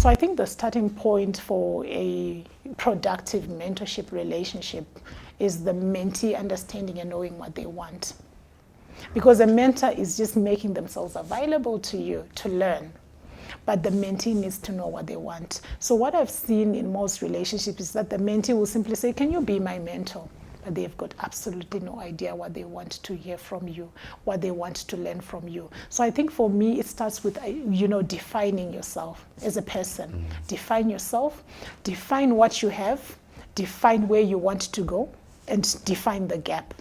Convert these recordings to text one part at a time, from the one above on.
So I think the starting point for a productive mentorship relationship is the mentee understanding and knowing what they want. Because a mentor is just making themselves available to you to learn. But the mentee needs to know what they want. So what I've seen in most relationships is that the mentee will simply say, can you be my mentor? But they've got absolutely no idea what they want to hear from you, what they want to learn from you. So I think for me, it starts with, defining yourself as a person. Define yourself, define what you have, define where you want to go, and define the gap.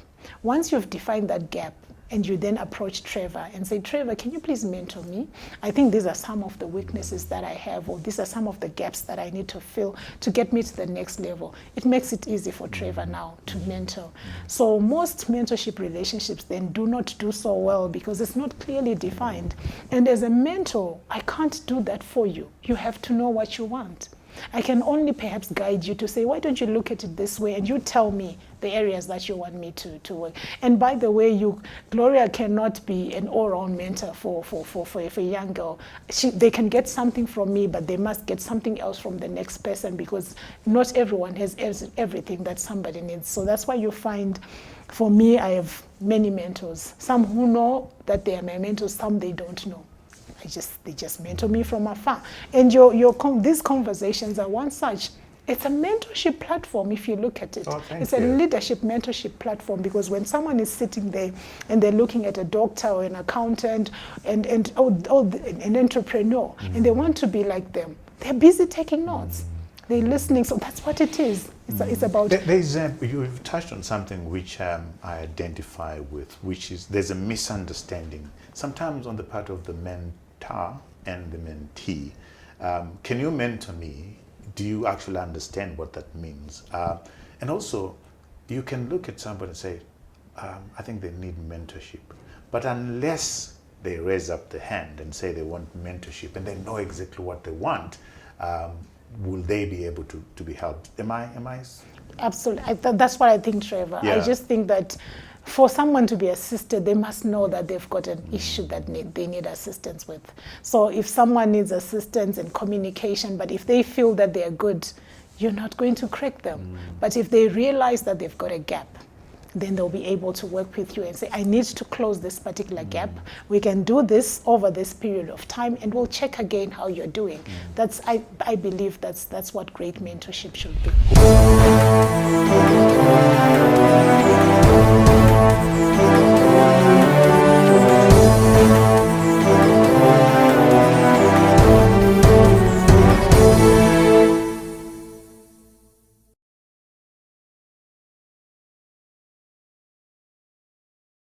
Once you've defined that gap, and you then approach Trevor and say, Trevor, can you please mentor me? I think these are some of the weaknesses that I have, or these are some of the gaps that I need to fill to get me to the next level. It makes it easy for Trevor now to mentor. So most mentorship relationships then do not do so well because it's not clearly defined. And as a mentor, I can't do that for you. You have to know what you want. I can only perhaps guide you to say, why don't you look at it this way, and you tell me the areas that you want me to work. And by the way, Gloria cannot be an all-round mentor for a young girl. They can get something from me, but they must get something else from the next person, because not everyone has everything that somebody needs. So that's why you find, for me, I have many mentors. Some who know that they are my mentors, some they don't know. They just mentor me from afar. And these conversations are one such. It's a mentorship platform if you look at it. Oh, it's a leadership mentorship platform, because when someone is sitting there and they're looking at a doctor or an accountant and an entrepreneur, and they want to be like them, they're busy taking notes. They're listening, so that's what it is. It's about... You've touched on something which I identify with, which is there's a misunderstanding, sometimes on the part of the mentor and the mentee. Can you mentor me? Do you actually understand what that means? And also, you can look at somebody and say, I think they need mentorship. But unless they raise up the hand and say they want mentorship and they know exactly what they want, will they be able to be helped? Am I? Absolutely. That's what I think, Trevor. Yeah. I just think that for someone to be assisted, they must know that they've got an issue that they need assistance with. So if someone needs assistance in communication, but if they feel that they're good, you're not going to correct them. But if they realize that they've got a gap, then they'll be able to work with you and say, I need to close this particular gap. We can do this over this period of time, and we'll check again how you're doing. I believe that's what great mentorship should be.